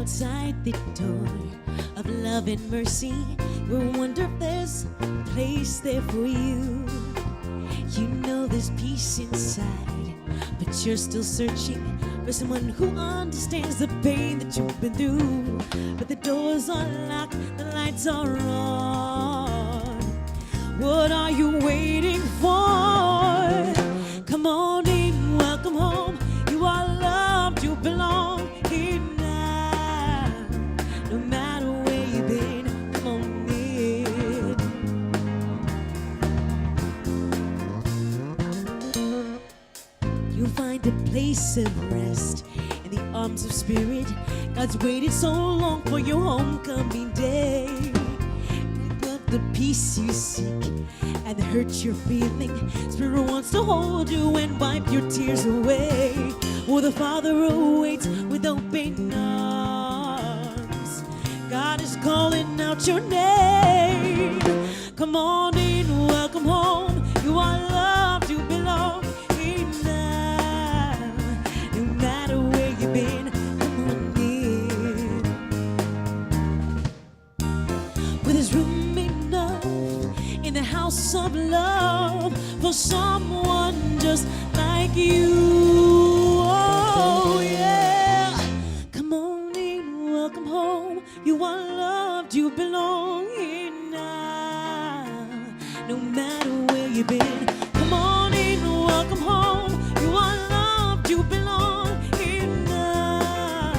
outside the door of love and mercy. We wonder if there's a place there for you. You know there's peace inside, but you're still searching for someone who understands the pain that you've been through. But the doors are locked, the lights are on. What are you waiting for? Come on in, welcome home. You are loved, you belong here now. No matter where you've been, come on in. You'll find a place of rest in the arms of spirit. God's waited so long for your homecoming day. But the peace you seek and the hurt you're feeling, Spirit wants to hold you and wipe your tears away. Oh, the Father awaits with open arms. God is calling out your name. Come on in, welcome home. You are loved, you belong here now. No matter where you've been, come on in. With His room enough in the house of love for someone just like you. Oh yeah, come on in, welcome home. You are loved, you belong here now. No matter where you've been, come on in, welcome home. You are loved, you belong here now.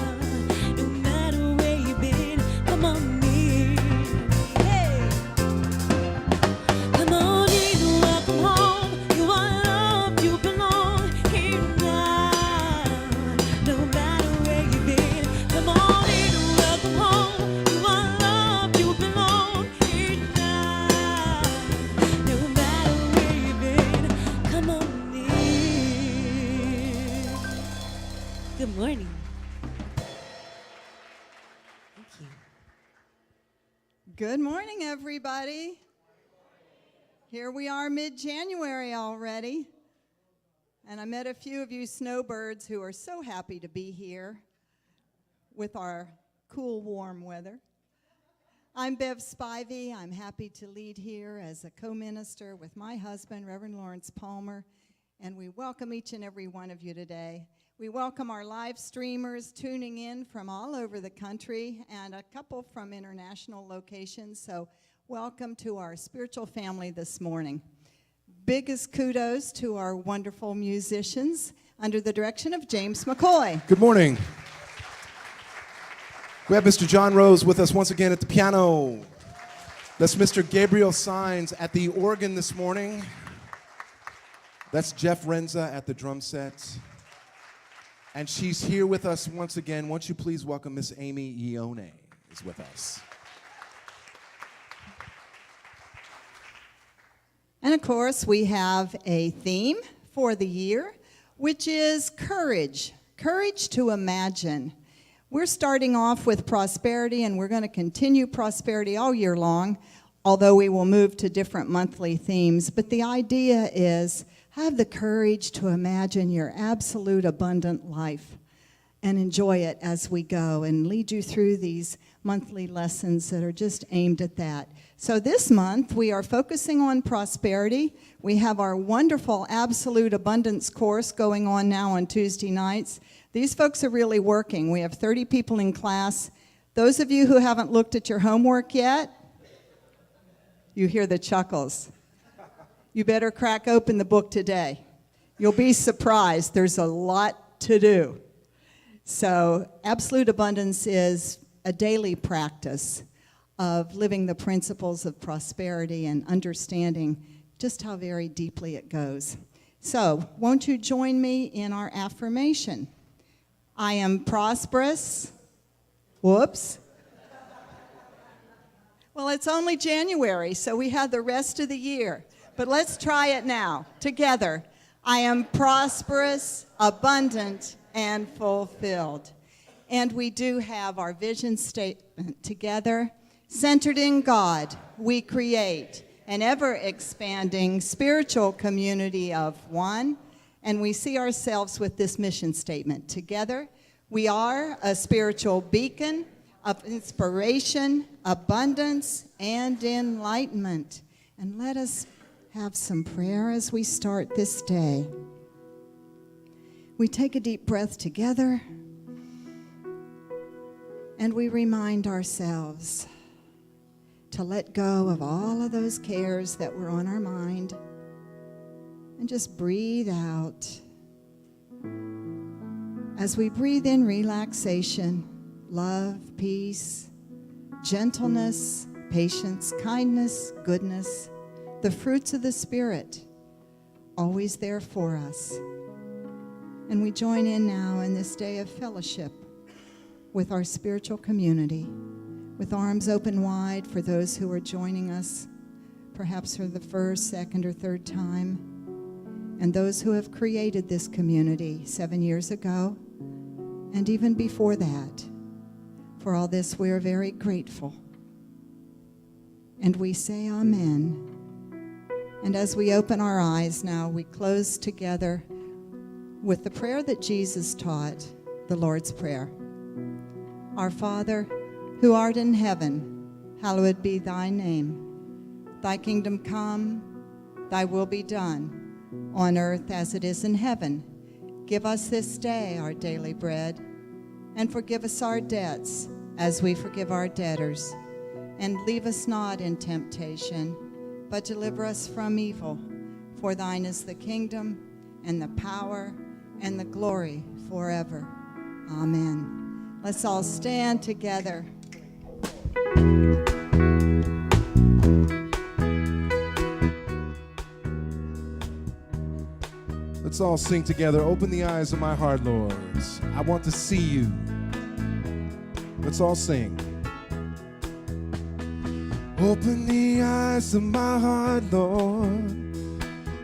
No matter where you've been, come on in. Hey, come on in, welcome home. You are loved, you belong here now. No matter where you've been, come on in, welcome home. You are loved, you belong here now. No matter where you've been, come on in. Good morning. Thank you. Good morning, everybody. Here we are mid-January already. And I met a few of you snowbirds who are so happy to be here with our cool, warm weather. I'm Bev Spivey. I'm happy to lead here as a co-minister with my husband, Reverend Lawrence Palmer, and we welcome each and every one of you today. We welcome our live streamers tuning in from all over the country and a couple from international locations, so welcome to our spiritual family this morning. Biggest kudos to our wonderful musicians under the direction of James McCoy. Good morning. We have Mr. John Rose with us once again at the piano. That's Mr. Gabriel Sines at the organ this morning. That's Jeff Renza at the drum set. And she's here with us once again. Won't you please welcome Miss Amy Ione is with us. And of course, we have a theme for the year, which is courage. Courage to imagine. We're starting off with prosperity, and we're going to continue prosperity all year long, although we will move to different monthly themes. But the idea is have the courage to imagine your absolute abundant life and enjoy it as we go and lead you through these monthly lessons that are just aimed at that. So this month, we are focusing on prosperity. We have our wonderful Absolute Abundance course going on now on Tuesday nights. These folks are really working. We have 30 people in class. Those of you who haven't looked at your homework yet, you hear the chuckles. You better crack open the book today. You'll be surprised. There's a lot to do. So Absolute Abundance is a daily practice of living the principles of prosperity and understanding just how very deeply it goes. So won't you join me in our affirmation? I am prosperous. Whoops. Well, it's only January, so we have the rest of the year. But let's try it now, together. I am prosperous, abundant, and fulfilled. And we do have our vision statement together. Centered in God, we create an ever-expanding spiritual community of one, and we see ourselves with this mission statement. Together, We are a spiritual beacon of inspiration, abundance, and enlightenment. And let us have some prayer as we start this day. We take a deep breath together, and we remind ourselves to let go of all of those cares that were on our mind and just breathe out. As we breathe in relaxation, love, peace, gentleness, patience, kindness, goodness, the fruits of the Spirit, always there for us. And we join in now in this day of fellowship with our spiritual community, with arms open wide for those who are joining us, perhaps for the first, second, or third time, and those who have created this community 7 years ago, and even before that. For all this, we are very grateful. And we say amen. And as we open our eyes now, we close together with the prayer that Jesus taught, the Lord's Prayer. Our Father, who art in heaven, hallowed be thy name. Thy kingdom come, thy will be done, on earth as it is in heaven. Give us this day our daily bread, and forgive us our debts as we forgive our debtors. And leave us not in temptation, but deliver us from evil. For thine is the kingdom, and the power, and the glory forever. Amen. Let's all stand together. Let's all sing together. Open the eyes of my heart, Lord. I want to see you. Let's all sing. Open the eyes of my heart, Lord.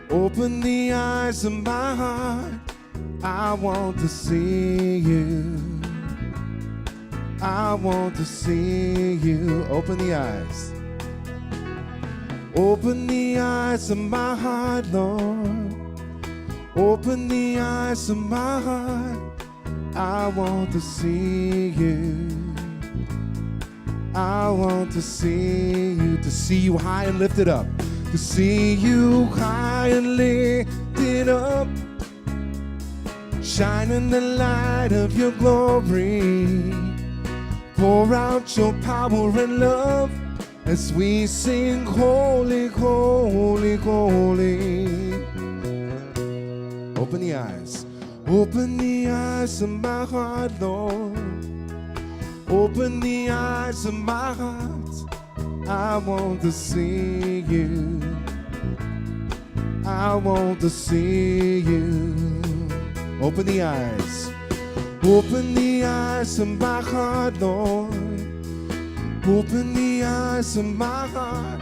Open the eyes of my heart. I want to see you. I want to see you. Open the eyes. Open the eyes of my heart, Lord. Open the eyes of my heart. I want to see you. I want to see you high and lifted up. To see you high and lifted up, shine in the light of your glory. Pour out your power and love as we sing, holy, holy, holy. Open the eyes. Open the eyes of my heart, Lord. Open the eyes of my heart. I want to see you. I want to see you. Open the eyes. Open the eyes of my heart, Lord. Open the eyes of my heart.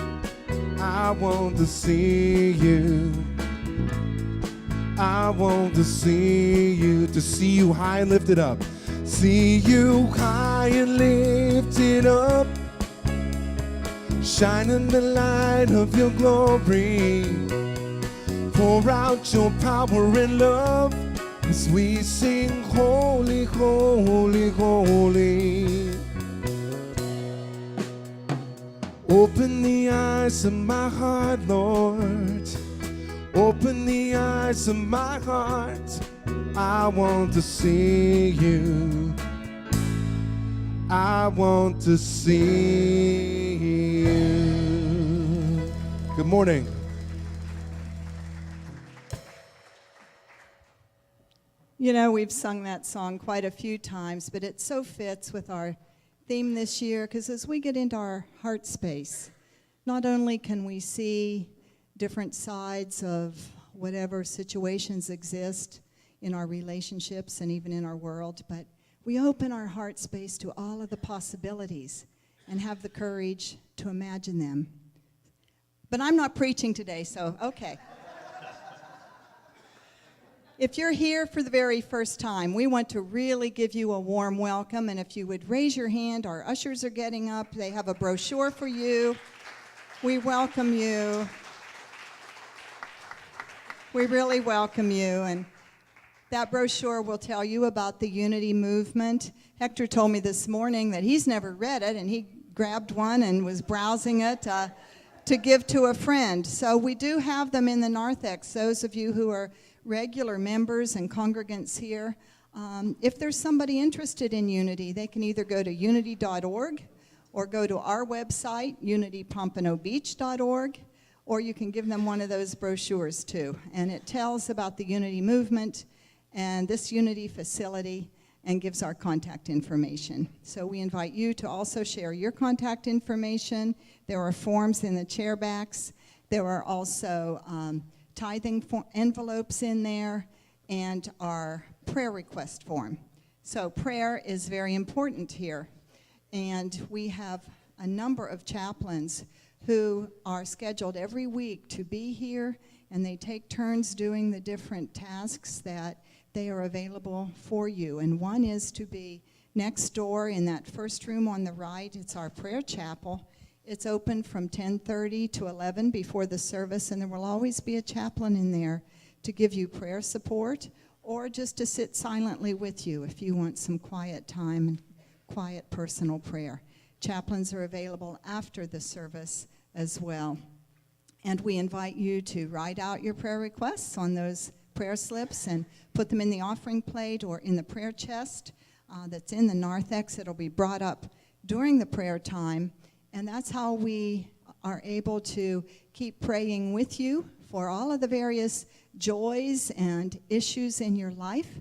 I want to see you. I want to see you high and lifted up. See you high and lifted up, shine in the light of your glory. Pour out your power and love as we sing, holy, holy, holy. Open the eyes of my heart, Lord. Open the eyes of my heart. I want to see you. I want to see you. Good morning. You know, we've sung that song quite a few times, but it so fits with our theme this year, because as we get into our heart space, not only can we see different sides of whatever situations exist in our relationships and even in our world, but we open our heart space to all of the possibilities and have the courage to imagine them. But I'm not preaching today, so okay. If you're here for the very first time, we want to really give you a warm welcome, and if you would raise your hand, our ushers are getting up. They have a brochure for you. We welcome you. We really welcome you, and That brochure will tell you about the Unity movement. Hector told me this morning that he's never read it, and he grabbed one and was browsing it to give to a friend. So we do have them in the narthex. Those of you who are regular members and congregants here, if there's somebody interested in Unity, they can either go to unity.org or go to our website, unitypompanobeach.org, or you can give them one of those brochures too. And it tells about the Unity movement and this Unity facility and gives our contact information. So we invite you to also share your contact information. There are forms in the chairbacks. There are also tithing envelopes in there and our prayer request form. So prayer is very important here. And we have a number of chaplains who are scheduled every week to be here, and they take turns doing the different tasks that they are available for you. And one is to be next door in that first room on the right. It's our prayer chapel. It's open from 10:30 to 11 before the service, and there will always be a chaplain in there to give you prayer support or just to sit silently with you if you want some quiet time and quiet personal prayer. Chaplains are available after the service as well. And we invite you to write out your prayer requests on those prayer slips and put them in the offering plate or in the prayer chest that's in the narthex. It'll be brought up during the prayer time, and that's how we are able to keep praying with you for all of the various joys and issues in your life.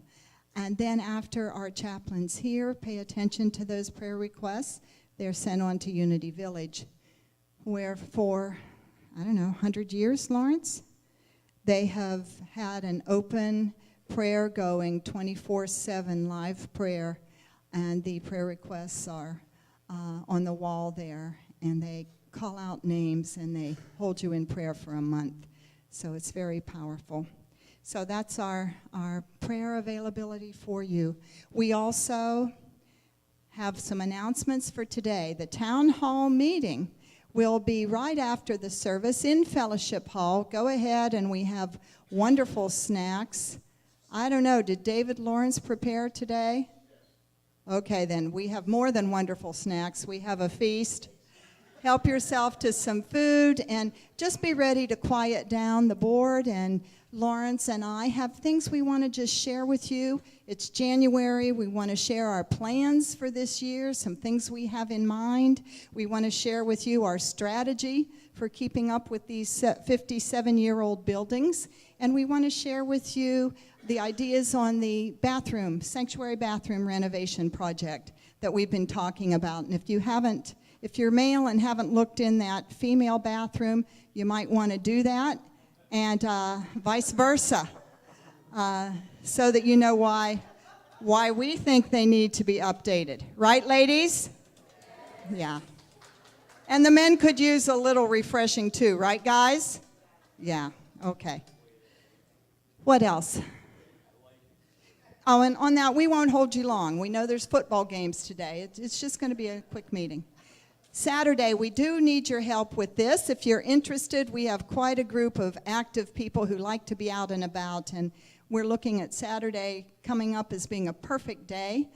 And then after our chaplains here pay attention to those prayer requests, they're sent on to Unity Village, where for, 100 years, Lawrence, they have had an open prayer going 24/7 live prayer, and the prayer requests are on the wall there, and they call out names and they hold you in prayer for a month. So it's very powerful. So that's our prayer availability for you. We also have some announcements for today. The town hall meeting will be right after the service in Fellowship Hall. Go ahead, and we have wonderful snacks. I don't know, did David Lawrence prepare today? Okay, then we have more than wonderful snacks. We have a feast. Help yourself to some food, and just be ready to quiet down. The board and Lawrence and I have things we want to just share with you. It's January. We want to share our plans for this year, some things we have in mind. We want to share with you our strategy for keeping up with these 57-year-old buildings. And we want to share with you the ideas on the sanctuary bathroom renovation project that we've been talking about. And if you're male and haven't looked in that female bathroom, you might want to do that, and vice versa, so that you know why we think they need to be updated. Right, ladies? Yeah. And the men could use a little refreshing too, right, guys? Yeah, okay. What else? Oh, and on that, we won't hold you long. We know there's football games today. It's just going to be a quick meeting. Saturday, we do need your help with this. If you're interested, we have quite a group of active people who like to be out and about, and we're looking at Saturday coming up as being a perfect day.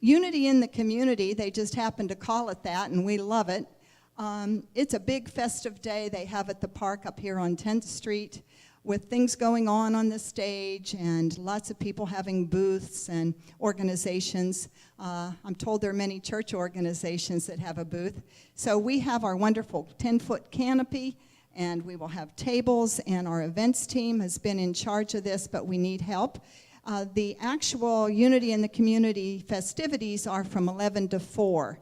Unity in the Community, they just happen to call it that, and we love it. It's a big festive day they have at the park up here on 10th Street with things going on the stage and lots of people having booths and organizations. I'm told there are many church organizations that have a booth. So we have our wonderful 10-foot canopy, and we will have tables, and our events team has been in charge of this, but we need help. The actual Unity in the Community festivities are from 11 to 4,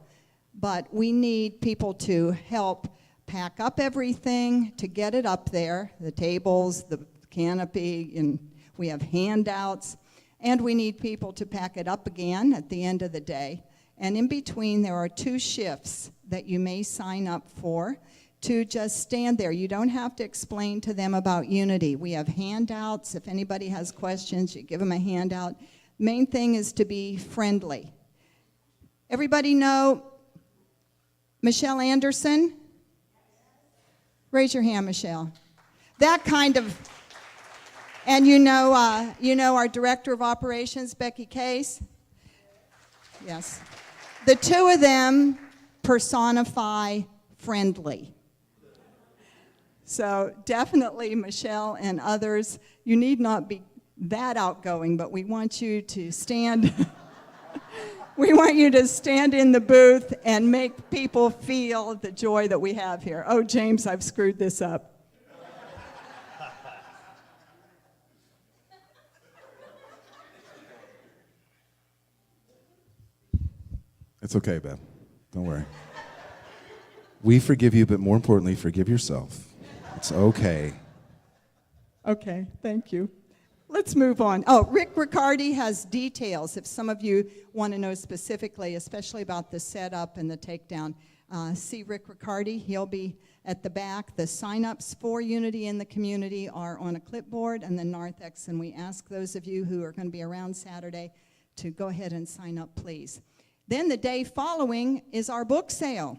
but we need people to help pack up everything to get it up there, the tables, the canopy, and we have handouts, and we need people to pack it up again at the end of the day. And in between, there are 2 shifts that you may sign up for to just stand there. You don't have to explain to them about Unity. We have handouts. If anybody has questions, you give them a handout. Main thing is to be friendly. Everybody know Michelle Anderson? Raise your hand, Michelle. That kind of And you know our Director of Operations, Becky Case? Yes. The two of them personify friendly. So definitely, Michelle and others, you need not be that outgoing, but we want you to stand. We want you to stand in the booth and make people feel the joy that we have here. Oh, James, I've screwed this up. It's okay, Bev. Don't worry. We forgive you, but more importantly, forgive yourself. It's okay. Okay, thank you. Let's move on. Oh, Rick Riccardi has details. If some of you want to know specifically, especially about the setup and the takedown, see Rick Riccardi. He'll be at the back. The sign-ups for Unity in the Community are on a clipboard and the narthex, and we ask those of you who are going to be around Saturday to go ahead and sign up, please. Then the day following is our book sale.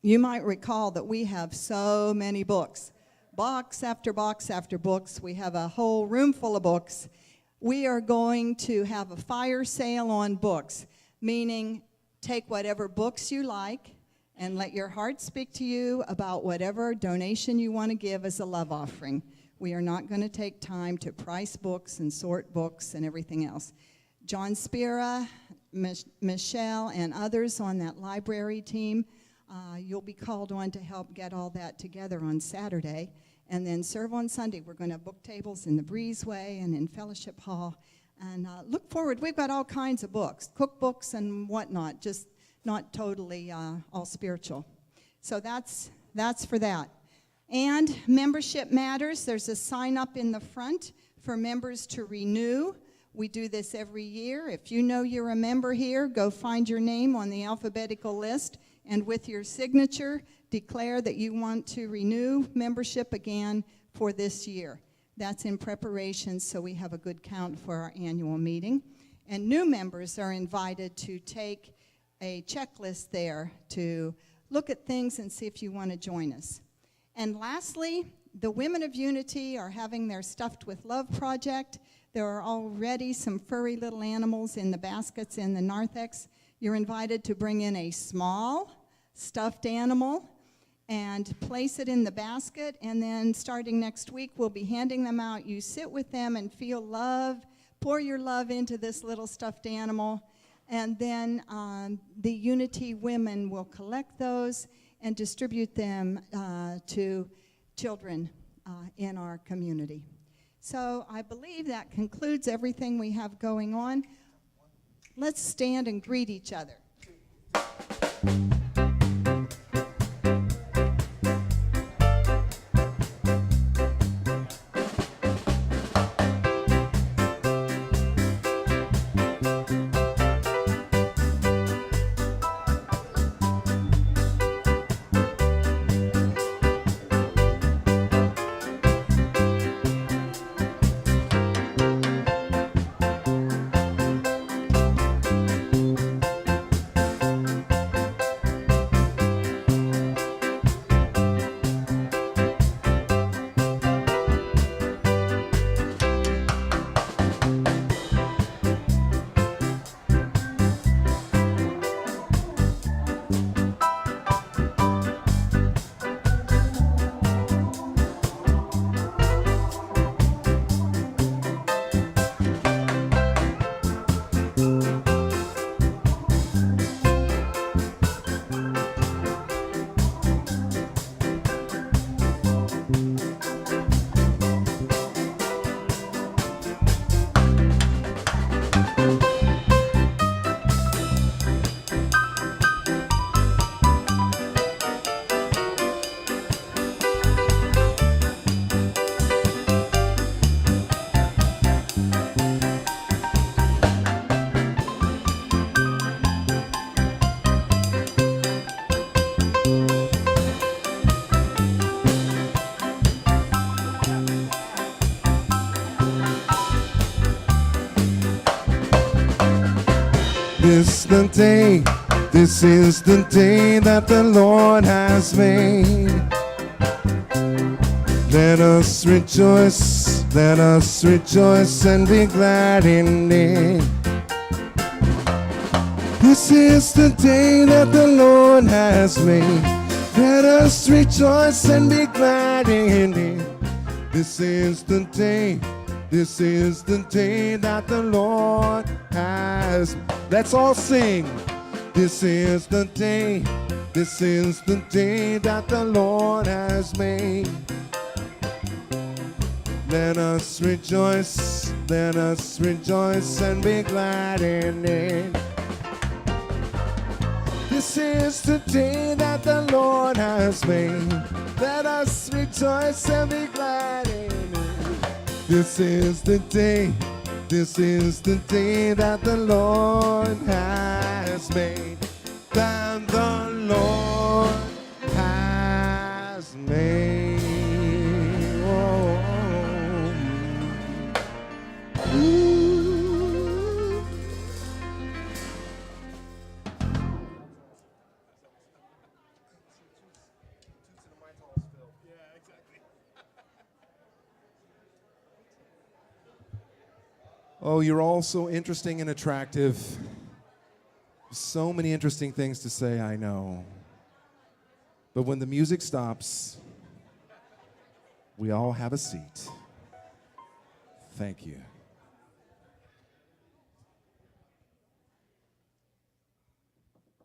You might recall that we have so many books. Box after box after books. We have a whole room full of books. We are going to have a fire sale on books, meaning take whatever books you like and let your heart speak to you about whatever donation you want to give as a love offering. We are not going to take time to price books and sort books and everything else. John Spira, Michelle, and others on that library team, you'll be called on to help get all that together on Saturday. And then serve on Sunday. We're going to have book tables in the Breezeway and in Fellowship Hall. And look forward. We've got all kinds of books, cookbooks and whatnot, just not totally all spiritual. So that's for that. And membership matters. There's a sign up in the front for members to renew. We do this every year. If you know you're a member here, go find your name on the alphabetical list, and with your signature, declare that you want to renew membership again for this year. That's in preparation, so we have a good count for our annual meeting. And new members are invited to take a checklist there to look at things and see if you want to join us. And lastly, the Women of Unity are having their Stuffed with Love project. There are already some furry little animals in the baskets in the narthex. You're invited to bring in a small stuffed animal and place it in the basket, and then starting next week, we'll be handing them out. You sit with them and feel love, pour your love into this little stuffed animal, and then the Unity women will collect those and distribute them to children in our community. So I believe that concludes everything we have going on. Let's stand and greet each other. This is the day that the Lord has made. Let us rejoice and be glad in it. This is the day that the Lord has made. Let us rejoice and be glad in it. This is the day that the Lord has. Let's all sing. This is the day that the Lord has made. Let us rejoice and be glad in it. This is the day that the Lord has made. Let us rejoice and be glad in it. This is the day that the Lord has made. That the Lord has made. Oh. Oh, you're all so interesting and attractive. So many interesting things to say, I know. But when the music stops, we all have a seat. Thank you.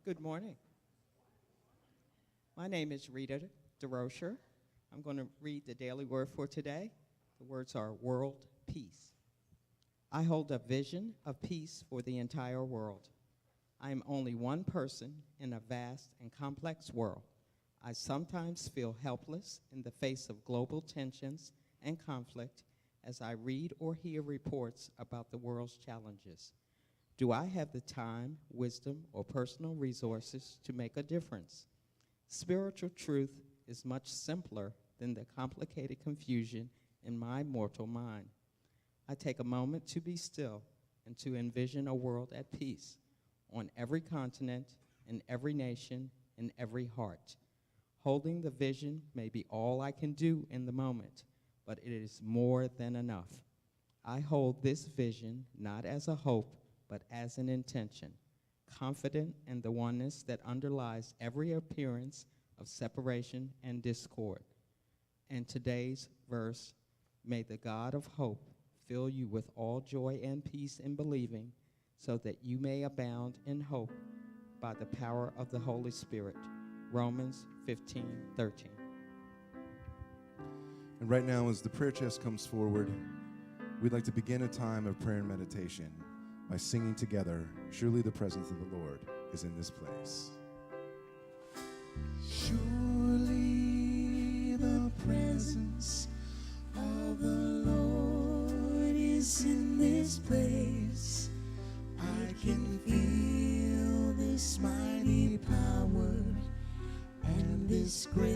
Good morning. My name is Rita DeRocher. I'm going to read the daily word for today. The words are world peace. I hold a vision of peace for the entire world. I am only one person in a vast and complex world. I sometimes feel helpless in the face of global tensions and conflict as I read or hear reports about the world's challenges. Do I have the time, wisdom, or personal resources to make a difference? Spiritual truth is much simpler than the complicated confusion in my mortal mind. I take a moment to be still and to envision a world at peace on every continent, in every nation, in every heart. Holding the vision may be all I can do in the moment, but it is more than enough. I hold this vision not as a hope, but as an intention, confident in the oneness that underlies every appearance of separation and discord. And today's verse, may the God of hope fill you with all joy and peace in believing, so that you may abound in hope by the power of the Holy Spirit. Romans 15:13. And right now, as the prayer chest comes forward, we'd like to begin a time of prayer and meditation by singing together, "Surely the presence of the Lord is in this place." Surely the presence of the Lord is in this place. I can feel this mighty power and this grace.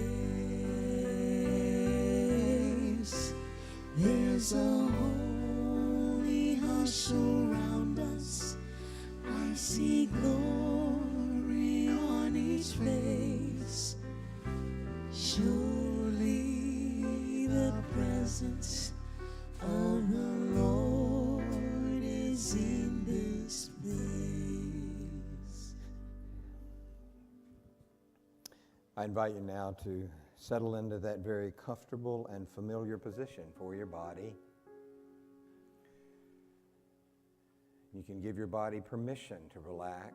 There's a holy hush around us. I see glory on each face. Surely the presence of the Lord is in this place. I invite you now to settle into that very comfortable and familiar position for your body. You can give your body permission to relax,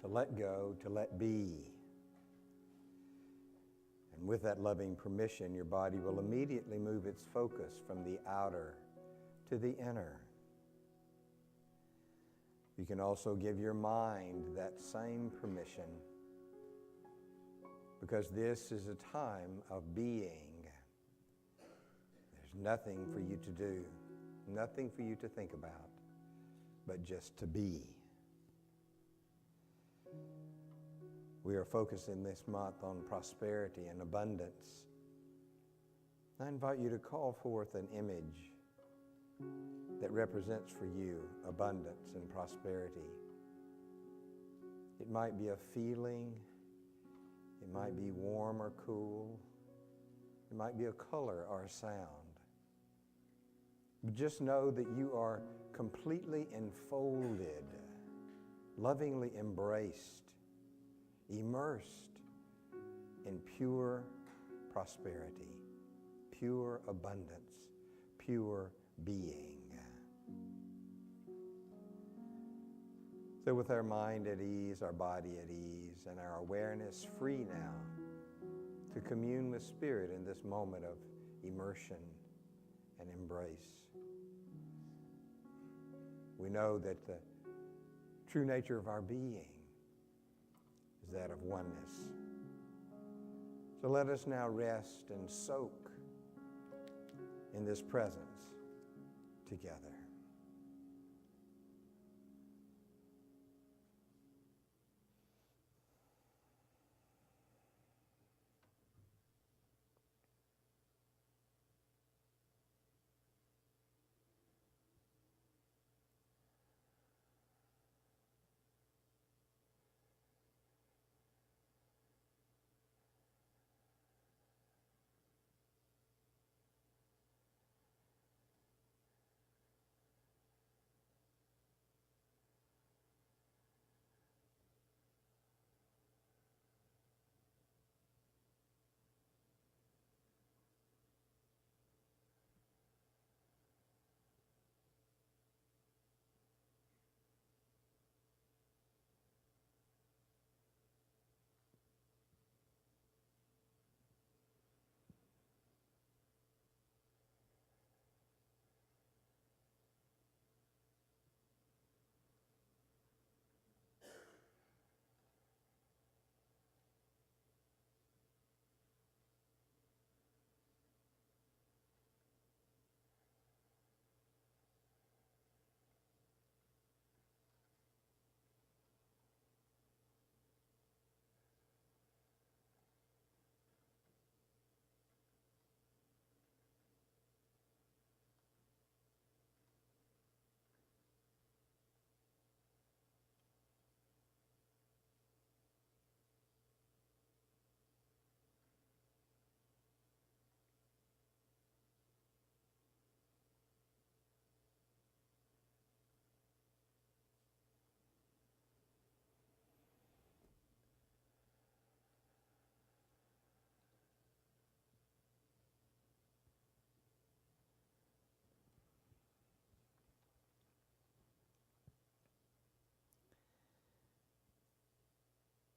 to let go, to let be. And with that loving permission, your body will immediately move its focus from the outer to the inner. You can also give your mind that same permission, because this is a time of being. There's nothing for you to do, nothing for you to think about, but just to be. We are focusing this month on prosperity and abundance. I invite you to call forth an image that represents for you abundance and prosperity. It might be a feeling, it might be warm or cool, It might be a color or a sound. But just know that you are completely enfolded, lovingly embraced, immersed in pure prosperity, pure abundance, pure being. So with our mind at ease, our body at ease, and our awareness free now to commune with Spirit in this moment of immersion and embrace, we know that the true nature of our being is that of oneness. So let us now rest and soak in this presence together.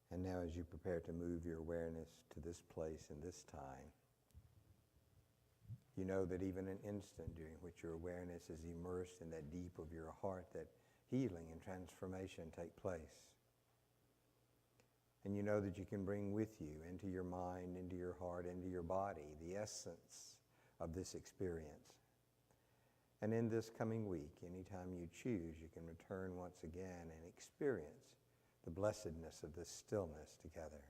And now as you prepare to move your awareness to this place and this time, you know that even an instant during which your awareness is immersed in that deep of your heart, that healing and transformation take place. And you know that you can bring with you into your mind, into your heart, into your body, the essence of this experience. And in this coming week, anytime you choose, you can return once again and experience the blessedness of this stillness together.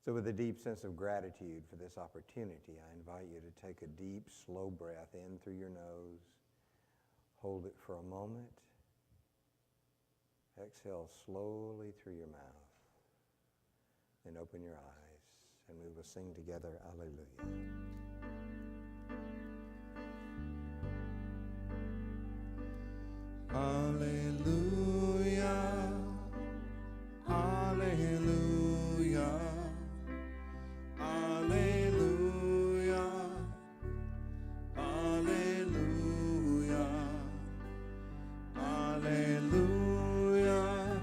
So with a deep sense of gratitude for this opportunity, I invite you to take a deep, slow breath in through your nose. Hold it for a moment. Exhale slowly through your mouth. Then open your eyes, and we will sing together, Alleluia. Hallelujah, hallelujah, hallelujah, hallelujah, hallelujah,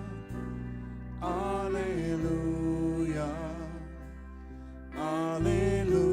hallelujah, hallelujah,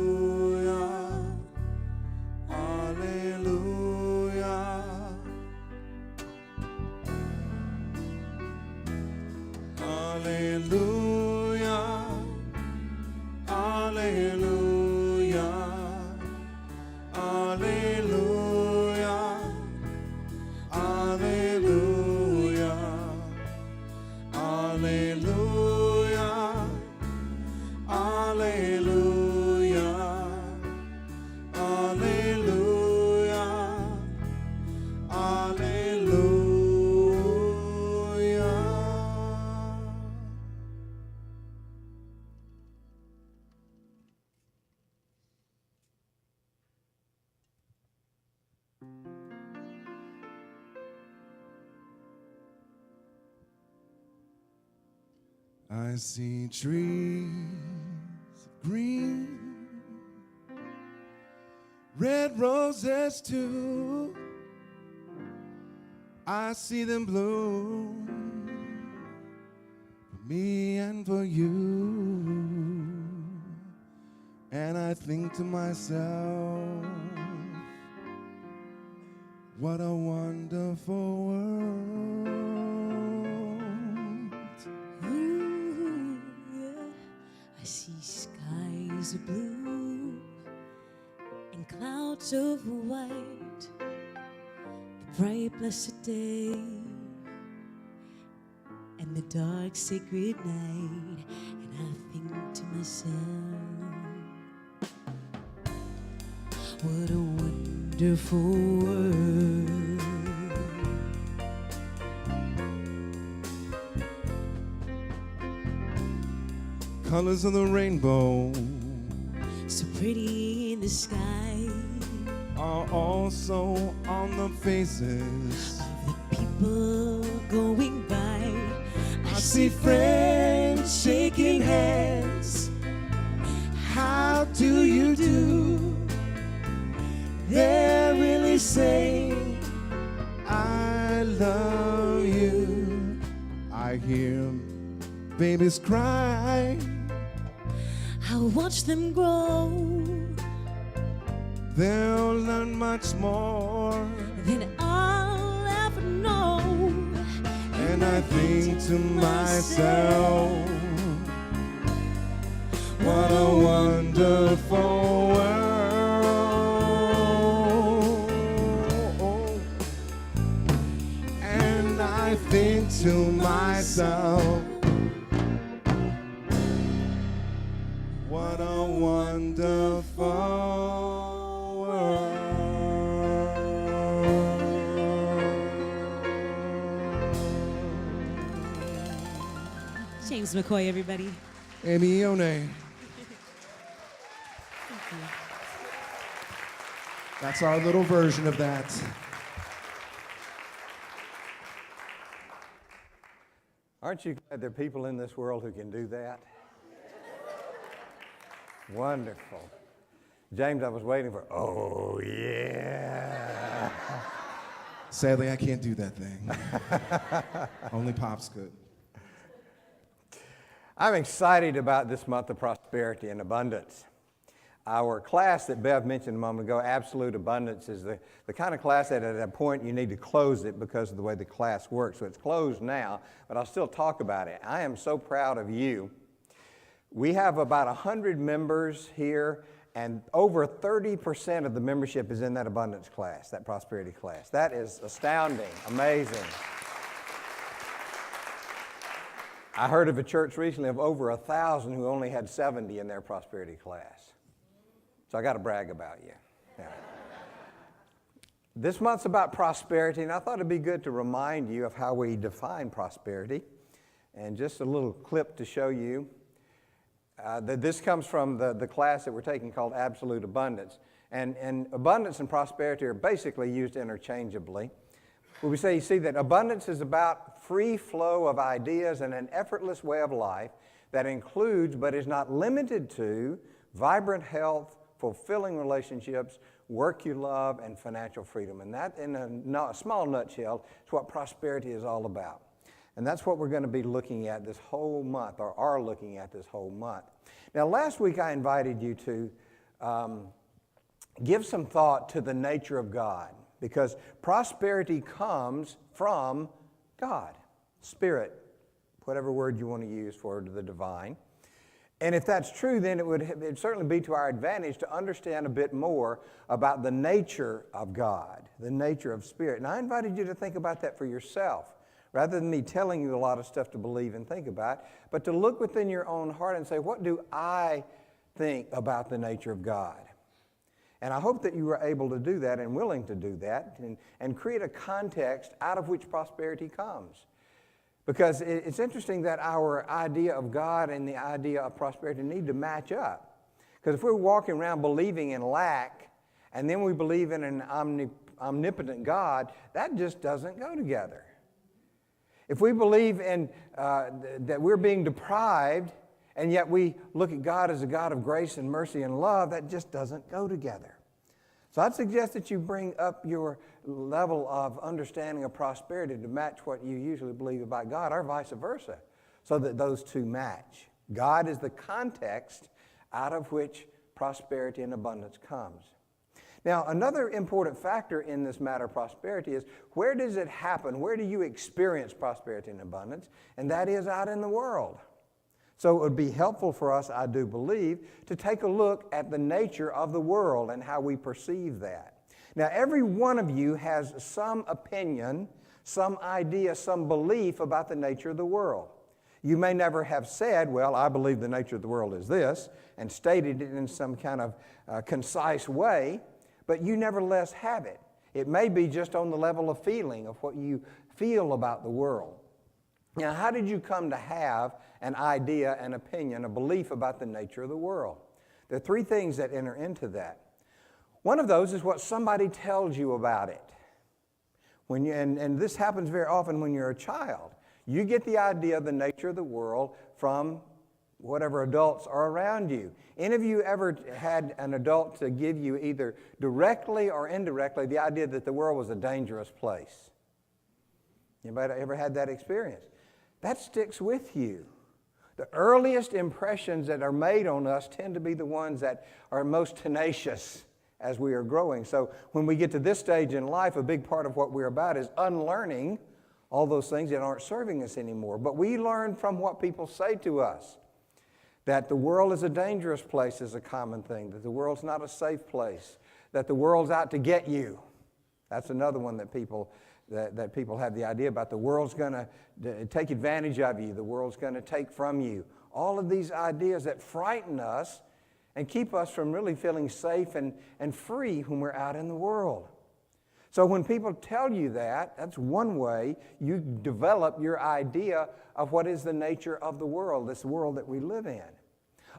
I see trees of green, red roses too. I see them bloom for me and for you. And I think to myself, what a wonderful world. Ooh, yeah. I see skies of blue and clouds of white, the bright blessed day and the dark sacred night. And I think to myself, what a wonderful world. Colors of the rainbow So pretty in the sky are also on the faces. of the people going by. I see friends shaking hands. How do you do? They're really saying, I love you. I hear babies cry. I watch them grow, They'll learn much more. then I'll ever know. And I think to myself, what a wonderful world. And I think to myself, what a wonderful world. James McCoy, everybody. Amy Ione. That's our little version of that. Aren't you glad there are people in this world who can do that? Wonderful. James, I was waiting for, oh, yeah. Sadly, I can't do that thing. Only Pops could. I'm excited about this month of prosperity and abundance. Our class that Bev mentioned a moment ago, Absolute Abundance, is the kind of class that at a point you need to close it because of the way the class works. So it's closed now, but I'll still talk about it. I am so proud of you. We have about 100 members here, and over 30% of the membership is in that abundance class, that prosperity class. That is astounding, amazing. I heard of a church recently of over 1,000 who only had 70 in their prosperity class. So I got to brag about you. Yeah. This month's about prosperity, and I thought it'd be good to remind you of how we define prosperity. And just a little clip to show you. This comes from the class that we're taking called Absolute Abundance. And abundance and prosperity are basically used interchangeably. Where we say, you see, that abundance is about free flow of ideas and an effortless way of life that includes but is not limited to vibrant health, fulfilling relationships, work you love, and financial freedom. And that, in a small nutshell, is what prosperity is all about. And that's what we're going to be looking at this whole month, or are looking at this whole month. Now, last week I invited you to give some thought to the nature of God, because prosperity comes from God, Spirit, whatever word you want to use for the divine. And if that's true, then it'd certainly be to our advantage to understand a bit more about the nature of God, the nature of Spirit. And I invited you to think about that for yourself, rather than me telling you a lot of stuff to believe and think about, but to look within your own heart and say, what do I think about the nature of God? And I hope that you were able to do that and willing to do that and create a context out of which prosperity comes. Because it's interesting that our idea of God and the idea of prosperity need to match up. Because if we're walking around believing in lack, and then we believe in an omnipotent God, that just doesn't go together. If we believe in that we're being deprived, and yet we look at God as a God of grace and mercy and love, that just doesn't go together. So I'd suggest that you bring up your level of understanding of prosperity to match what you usually believe about God, or vice versa, so that those two match. God is the context out of which prosperity and abundance comes. Now, another important factor in this matter of prosperity is, where does it happen? Where do you experience prosperity and abundance? And that is out in the world. So it would be helpful for us, I do believe, to take a look at the nature of the world and how we perceive that. Now, every one of you has some opinion, some idea, some belief about the nature of the world. You may never have said, well, I believe the nature of the world is this, and stated it in some kind of concise way, but you nevertheless have it. It may be just on the level of feeling, of what you feel about the world. Now, how did you come to have an idea, an opinion, a belief about the nature of the world? There are three things that enter into that. One of those is what somebody tells you about it. And this happens very often when you're a child. You get the idea of the nature of the world from whatever adults are around you. Any of you ever had an adult to give you, either directly or indirectly, the idea that the world was a dangerous place? Anybody ever had that experience? That sticks with you. The earliest impressions that are made on us tend to be the ones that are most tenacious as we are growing. So when we get to this stage in life, a big part of what we're about is unlearning all those things that aren't serving us anymore. But we learn from what people say to us. That the world is a dangerous place is a common thing. That the world's not a safe place. That the world's out to get you. That's another one that people have the idea about. The world's going to take advantage of you. The world's going to take from you. All of these ideas that frighten us and keep us from really feeling safe and free when we're out in the world. So when people tell you that, that's one way you develop your idea of what is the nature of the world, this world that we live in.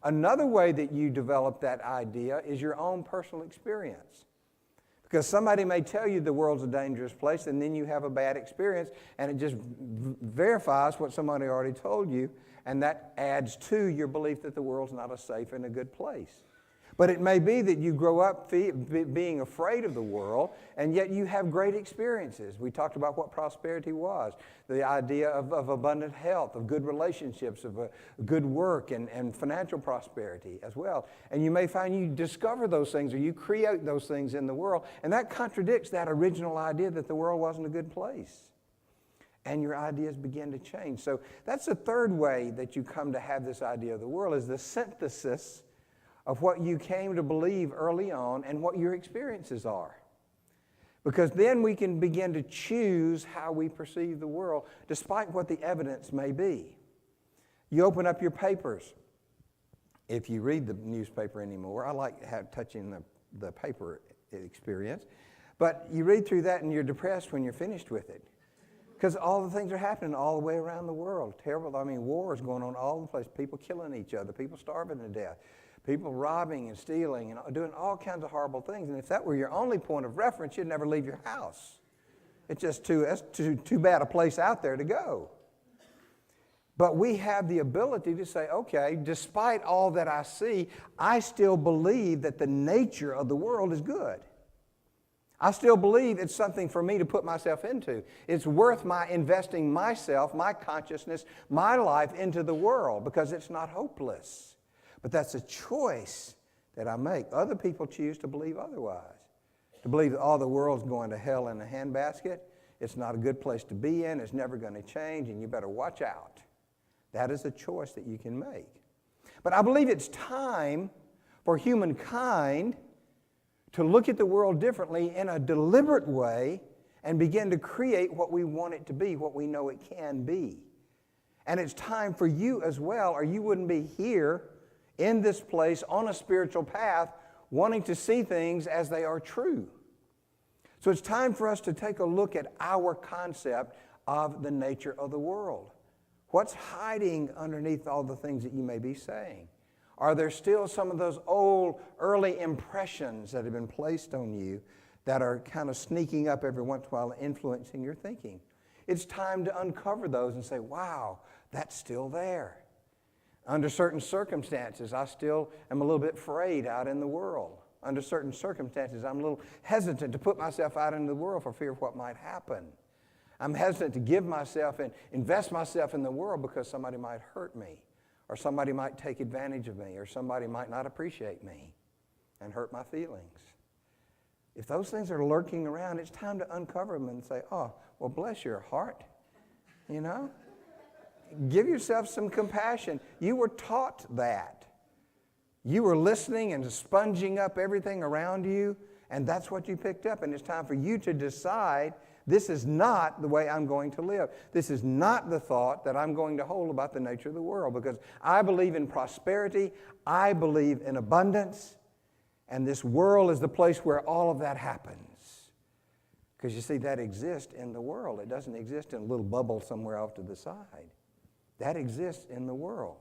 Another way that you develop that idea is your own personal experience. Because somebody may tell you the world's a dangerous place, and then you have a bad experience, and it just verifies what somebody already told you, and that adds to your belief that the world's not a safe and a good place. But it may be that you grow up being afraid of the world, and yet you have great experiences. We talked about what prosperity was, the idea of abundant health, of good relationships, of good work, and financial prosperity as well. And you may find you discover those things, or you create those things in the world, and that contradicts that original idea that the world wasn't a good place. And your ideas begin to change. So that's the third way that you come to have this idea of the world, is the synthesis of what you came to believe early on and what your experiences are. Because then we can begin to choose how we perceive the world, despite what the evidence may be. You open up your papers. If you read the newspaper anymore, I like touching the paper experience, but you read through that and you're depressed when you're finished with it. Because all the things are happening all the way around the world. Terrible, wars going on all over the place. People killing each other, people starving to death. People robbing and stealing and doing all kinds of horrible things. And if that were your only point of reference, you'd never leave your house. It's just too bad a place out there to go. But we have the ability to say, okay, despite all that I see, I still believe that the nature of the world is good. I still believe it's something for me to put myself into. It's worth my investing myself, my consciousness, my life into the world, because it's not hopeless. But that's a choice that I make. Other people choose to believe otherwise. To believe that all the world's going to hell in a handbasket. It's not a good place to be in. It's never going to change, and you better watch out. That is a choice that you can make. But I believe it's time for humankind to look at the world differently in a deliberate way and begin to create what we want it to be, what we know it can be. And it's time for you as well, or you wouldn't be here in this place on a spiritual path wanting to see things as they are true. So it's time for us to take a look at our concept of the nature of the world. What's hiding underneath all the things that you may be saying? Are there still some of those old early impressions that have been placed on you that are kind of sneaking up every once in a while, influencing your thinking? It's time to uncover those and say, wow, that's still there. Under certain circumstances, I still am a little bit afraid out in the world. Under certain circumstances, I'm a little hesitant to put myself out into the world for fear of what might happen. I'm hesitant to give myself and invest myself in the world because somebody might hurt me, or somebody might take advantage of me, or somebody might not appreciate me and hurt my feelings. If those things are lurking around, it's time to uncover them and say, oh, well, bless your heart, you know? Give yourself some compassion. You were taught that. You were listening and sponging up everything around you, and that's what you picked up. And it's time for you to decide, this is not the way I'm going to live. This is not the thought that I'm going to hold about the nature of the world, because I believe in prosperity, I believe in abundance, and this world is the place where all of that happens. Because you see, that exists in the world. It doesn't exist in a little bubble somewhere off to the side. That exists in the world.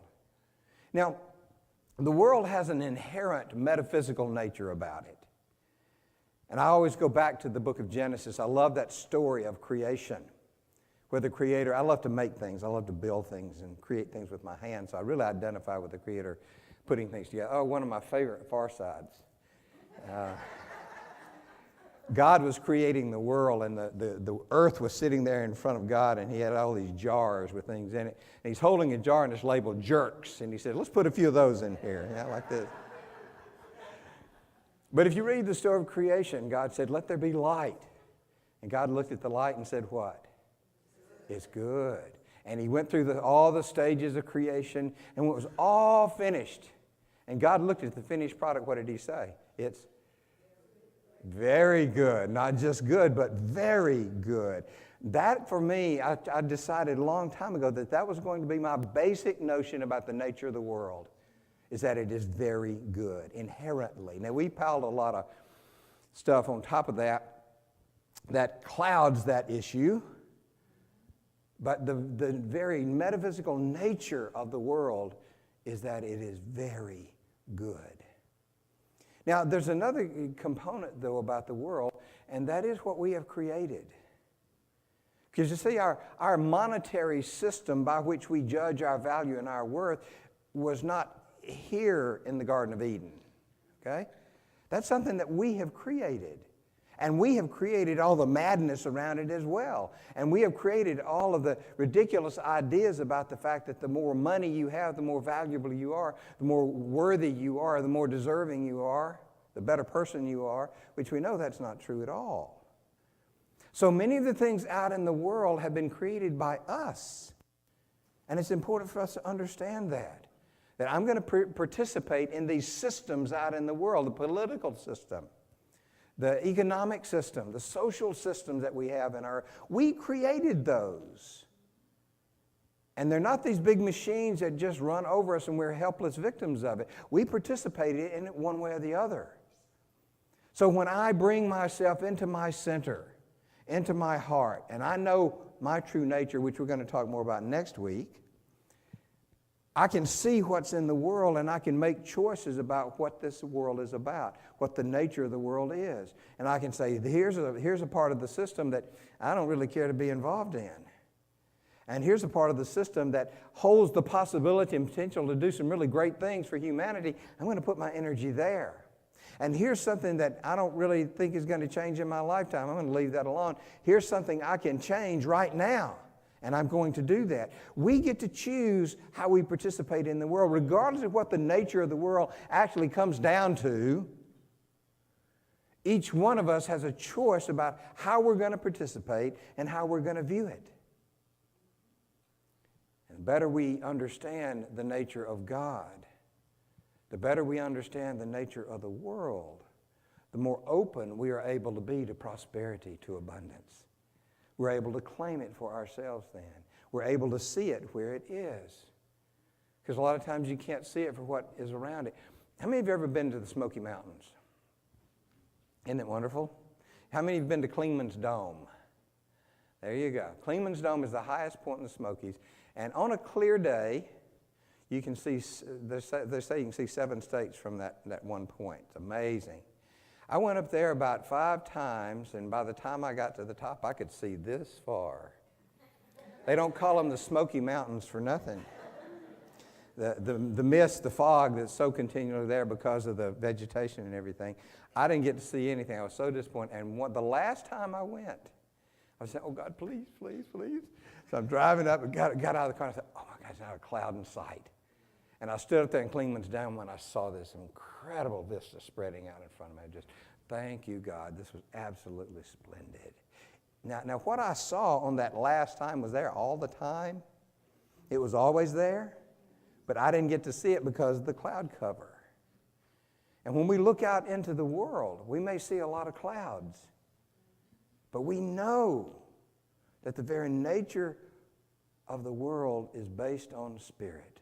Now, the world has an inherent metaphysical nature about it. And I always go back to the book of Genesis. I love that story of creation, where the Creator, I love to make things. I love to build things and create things with my hands. So I really identify with the Creator putting things together. Oh, one of my favorite Far Sides. God was creating the world, and the earth was sitting there in front of God, and he had all these jars with things in it. And he's holding a jar, and it's labeled jerks. And he said, let's put a few of those in here, like this. But if you read the story of creation, God said, let there be light. And God looked at the light and said, what? It's good. And he went through all the stages of creation, and when it was all finished, and God looked at the finished product, what did he say? It's very good. Not just good, but very good. That, for me, I decided a long time ago that was going to be my basic notion about the nature of the world, is that it is very good, inherently. Now, we piled a lot of stuff on top of that clouds that issue, but the very metaphysical nature of the world is that it is very good. Now, there's another component, though, about the world, and that is what we have created. Because you see, our monetary system by which we judge our value and our worth was not here in the Garden of Eden, okay? That's something that we have created. And we have created all the madness around it as well. And we have created all of the ridiculous ideas about the fact that the more money you have, the more valuable you are, the more worthy you are, the more deserving you are, the better person you are, which we know that's not true at all. So many of the things out in the world have been created by us. And it's important for us to understand that I'm going to participate in these systems out in the world, the political system, the economic system, the social systems that we have we created those. And they're not these big machines that just run over us and we're helpless victims of it. We participated in it one way or the other. So when I bring myself into my center, into my heart, and I know my true nature, which we're going to talk more about next week, I can see what's in the world, and I can make choices about what this world is about, what the nature of the world is. And I can say, here's a part of the system that I don't really care to be involved in. And here's a part of the system that holds the possibility and potential to do some really great things for humanity. I'm going to put my energy there. And here's something that I don't really think is going to change in my lifetime. I'm going to leave that alone. Here's something I can change right now. And I'm going to do that. We get to choose how we participate in the world, regardless of what the nature of the world actually comes down to. Each one of us has a choice about how we're going to participate and how we're going to view it. And the better we understand the nature of God, the better we understand the nature of the world, the more open we are able to be to prosperity, to abundance. We're able to claim it for ourselves then. We're able to see it where it is. Because a lot of times you can't see it for what is around it. How many of you have ever been to the Smoky Mountains? Isn't it wonderful? How many have been to Clingman's Dome? There you go. Clingman's Dome is the highest point in the Smokies. And on a clear day, you can see, they say you can see 7 states from that one point. It's amazing. I went up there about 5 times, and by the time I got to the top, I could see this far. They don't call them the Smoky Mountains for nothing. The mist, the fog that's so continually there because of the vegetation and everything. I didn't get to see anything. I was so disappointed. And the last time I went, I said, oh, God, please, please, please. So I'm driving up and got out of the car and I said, oh, my gosh, not a cloud in sight. And I stood up there in Clingman's Dome when I saw this incredible vista spreading out in front of me. Just, thank you, God. This was absolutely splendid. Now, what I saw on that last time was there all the time. It was always there, but I didn't get to see it because of the cloud cover. And when we look out into the world, we may see a lot of clouds, but we know that the very nature of the world is based on spirit.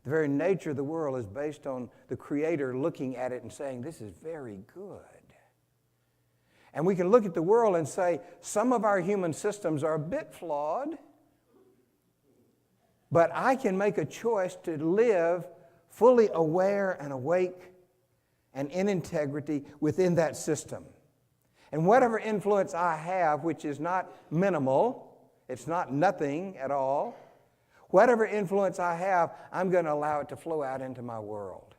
The very nature of the world is based on the Creator looking at it and saying, this is very good. And we can look at the world and say, some of our human systems are a bit flawed, but I can make a choice to live fully aware and awake and in integrity within that system. And whatever influence I have, which is not minimal, it's not nothing at all, whatever influence I have, I'm going to allow it to flow out into my world.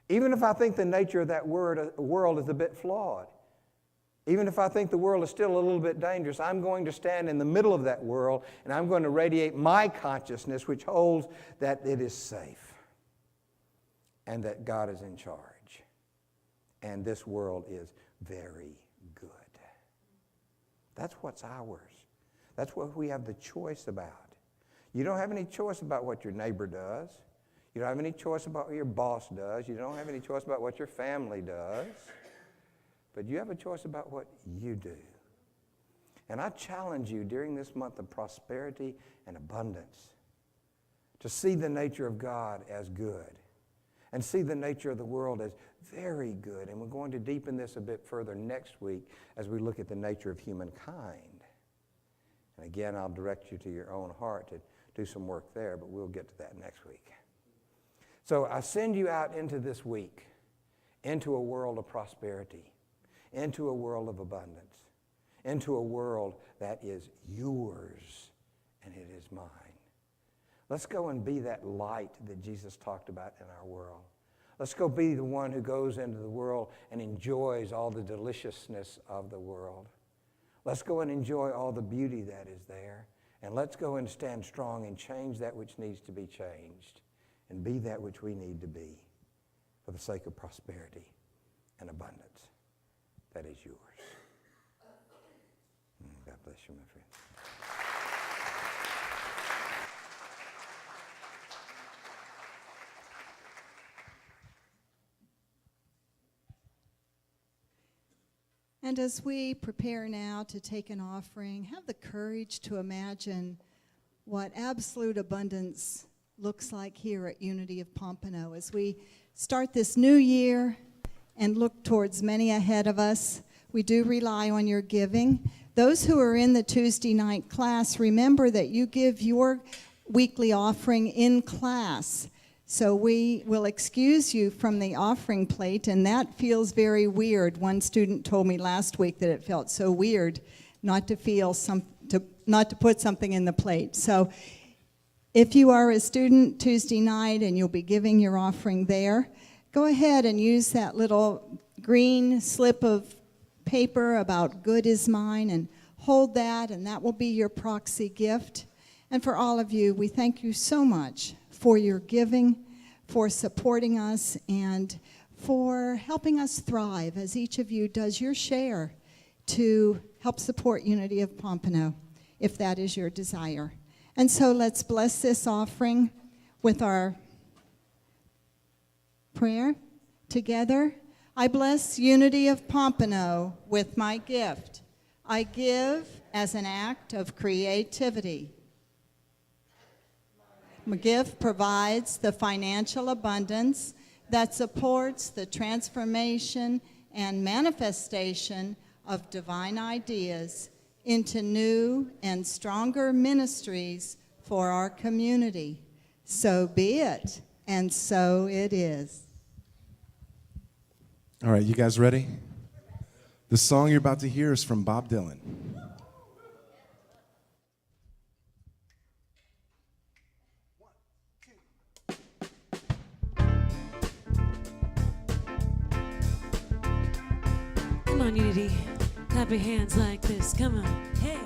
Even if I think the nature of that world is a bit flawed, even if I think the world is still a little bit dangerous, I'm going to stand in the middle of that world and I'm going to radiate my consciousness, which holds that it is safe and that God is in charge. And this world is very good. That's what's ours. That's what we have the choice about. You don't have any choice about what your neighbor does. You don't have any choice about what your boss does. You don't have any choice about what your family does. But you have a choice about what you do. And I challenge you during this month of prosperity and abundance to see the nature of God as good and see the nature of the world as very good. And we're going to deepen this a bit further next week as we look at the nature of humankind. And again, I'll direct you to your own heart to do some work there, but we'll get to that next week. So I send you out into this week, into a world of prosperity, into a world of abundance, into a world that is yours and it is mine. Let's go and be that light that Jesus talked about in our world. Let's go be the one who goes into the world and enjoys all the deliciousness of the world. Let's go and enjoy all the beauty that is there. And let's go and stand strong and change that which needs to be changed and be that which we need to be for the sake of prosperity and abundance that is yours. God bless you, my friend. And as we prepare now to take an offering, have the courage to imagine what absolute abundance looks like here at Unity of Pompano. As we start this new year and look towards many ahead of us, we do rely on your giving. Those who are in the Tuesday night class, remember that you give your weekly offering in class. So we will excuse you from the offering plate, and that feels very weird. One student told me last week that it felt so weird not to put something in the plate. So if you are a student Tuesday night and you'll be giving your offering there, go ahead and use that little green slip of paper about good is mine and hold that, and that will be your proxy gift. And for all of you, we thank you so much for your giving, for supporting us, and for helping us thrive as each of you does your share to help support Unity of Pompano, if that is your desire. And so let's bless this offering with our prayer together. I bless Unity of Pompano with my gift. I give as an act of creativity. My gift provides the financial abundance that supports the transformation and manifestation of divine ideas into new and stronger ministries for our community. So be it, and so it is. All right, you guys ready? The song you're about to hear is from Bob Dylan. on, Unity. Clap your hands like this. Come on. Hey.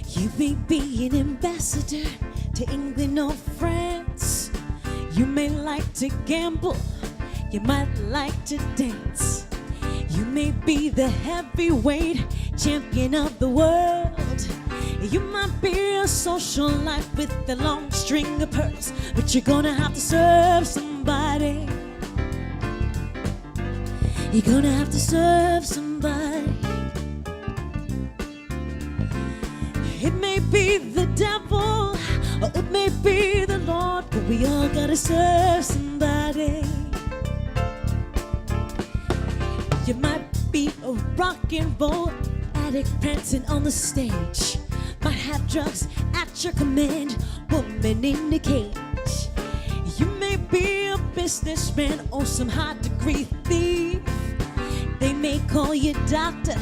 You may be an ambassador to England or France. You may like to gamble. You might like to dance. You may be the heavyweight champion of the world. You might be a socialite with a long string of pearls, but you're gonna have to serve somebody. You're gonna have to serve somebody. It may be the devil, or it may be the Lord, but we all gotta serve somebody. You might be a rock and roll addict prancing on the stage, might have drugs at your command, woman in the cage. You may be a businessman or some high-degree thief. They may call you doctor,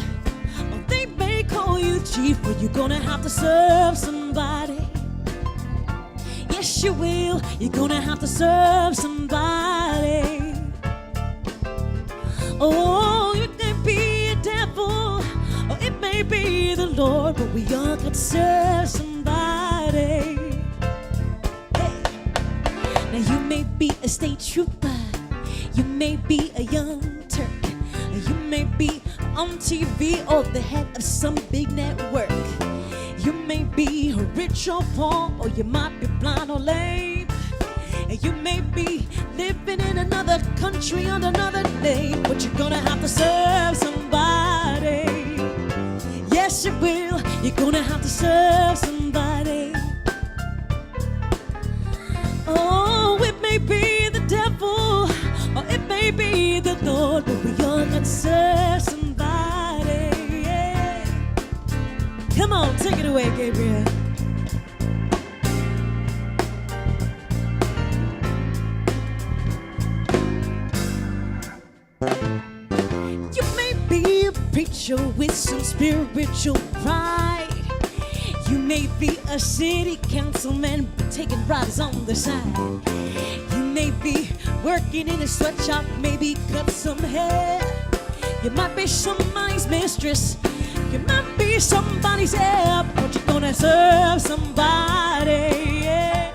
or they may call you chief, but you're gonna have to serve somebody. Yes, you will. You're gonna have to serve somebody. Oh, it may be a devil, or it may be the Lord, but we all got to serve somebody. Hey. Now you may be a state trooper, you may be a young Turk, you may be on TV or the head of some big network. You may be rich or poor, or you might be blind or lame. You may be living in another country under another name, but you're gonna have to serve somebody. Yes, you will. You're gonna have to serve somebody. Oh, it may be the devil, or it may be the Lord, but we all got to serve somebody. Yeah. Come on, take it away, Gabriel. You may be a preacher with some spiritual pride. You may be a city councilman taking riders on the side. You may be working in a sweatshop, maybe cut some hair. You might be somebody's mistress. You might be somebody's heir, but you're gonna serve somebody. Yeah.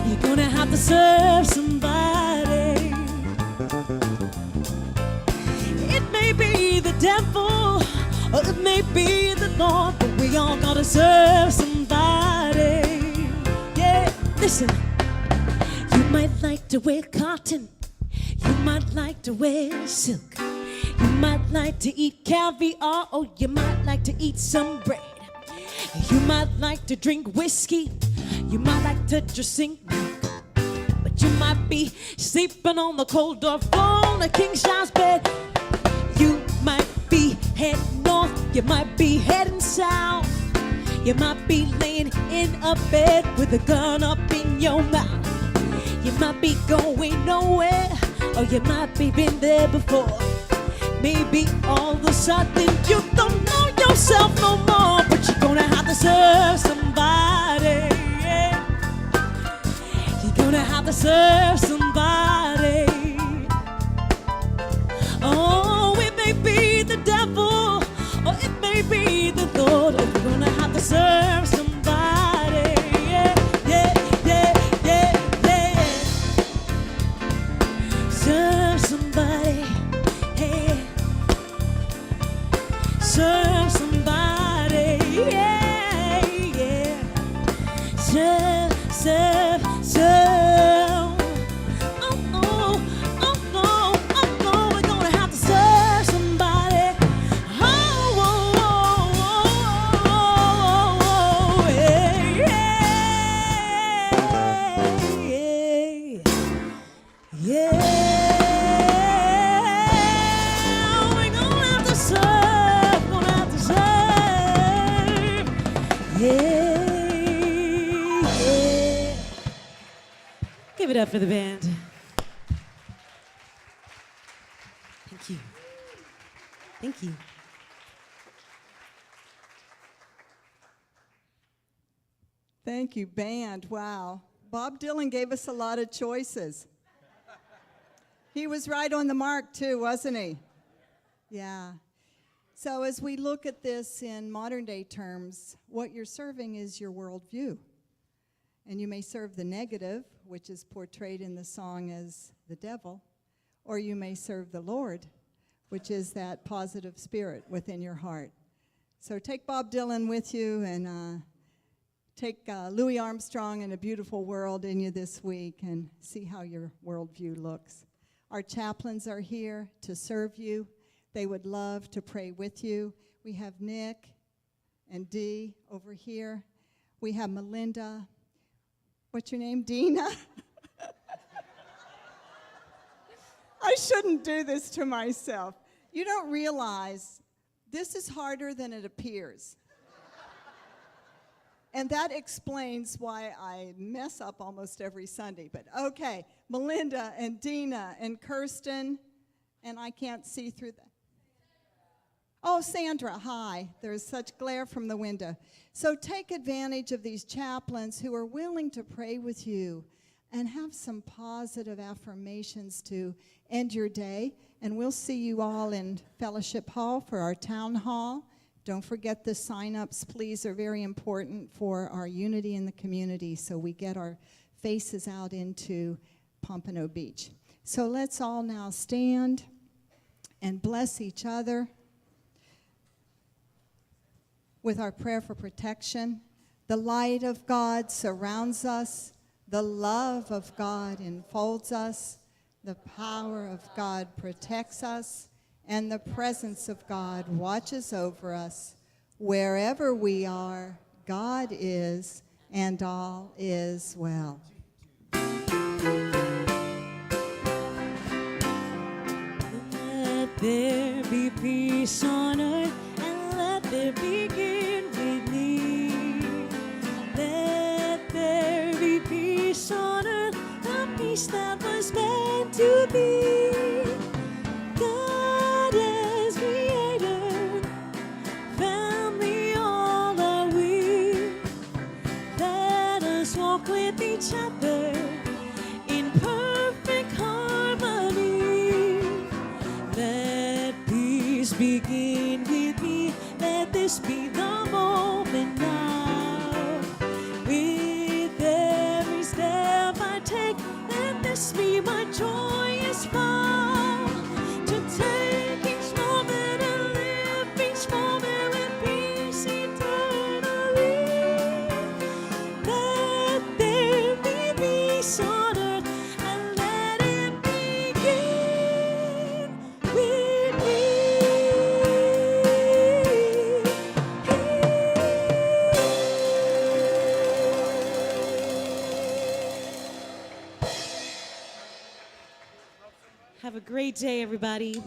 You're gonna have to serve somebody. It may be the devil, or it may be the Lord, but we all gotta serve somebody. Yeah, listen. You might like to wear cotton, you might like to wear silk, you might like to eat caviar, or you might like to eat some bread. You might like to drink whiskey, you might like to just sing milk, but you might be sleeping on the cold door floor on a king-size bed. You might be heading north, you might be heading south. You might be laying in a bed with a gun up in your mouth. You might be going nowhere, or you might be been there before. Maybe all of a sudden you don't know yourself no more, but you're gonna have to serve somebody. Yeah. You're gonna have to serve somebody. Oh, it may be the devil, or it may be the Lord. You're gonna have to serve somebody. Yeah, yeah, yeah, yeah, yeah. Serve somebody. Hey. Serve somebody. Yeah, yeah. Serve, serve, serve. Oh, oh, oh, no, oh, no. We're gonna have to serve somebody. Oh, oh, oh, oh, oh, oh, yeah, yeah, yeah. We're gonna have to serve, gonna have to serve. Yeah, yeah. Give it up for the band. Thank you. Thank you. Thank you, band. Wow. Bob Dylan gave us a lot of choices. He was right on the mark, too, wasn't he? Yeah. So as we look at this in modern day terms, what you're serving is your worldview. And you may serve the negative, which is portrayed in the song as the devil, or you may serve the Lord, which is that positive spirit within your heart. So take Bob Dylan with you, and take Louis Armstrong and A Beautiful World in you this week, and see how your worldview looks. Our chaplains are here to serve you. They would love to pray with you. We have Nick and Dee over here. We have Melinda. What's your name? Dina? I shouldn't do this to myself. You don't realize this is harder than it appears. And that explains why I mess up almost every Sunday. But okay, Melinda and Dina and Kirsten, and I can't see through that. Oh, Sandra, hi. There's such glare from the window. So take advantage of these chaplains who are willing to pray with you and have some positive affirmations to end your day. And we'll see you all in Fellowship Hall for our town hall. Don't forget the sign-ups, please, are very important for our unity in the community so we get our faces out into Pompano Beach. So let's all now stand and bless each other with our prayer for protection. The light of God surrounds us. The love of God enfolds us. The power of God protects us. And the presence of God watches over us. Wherever we are, God is, and all is well. Let there be peace on earth, and let there begin with me. Let there be peace on earth, a peace that was meant to be. God as creator, family all are we. Let us walk with each other in perfect harmony. Let peace begin with me. Let this be the moment now. With every step I take, let this be my joyous vow. To take each moment and live each moment with peace eternally. Let there be peace on earth, and let it begin with me. Have a great day, everybody.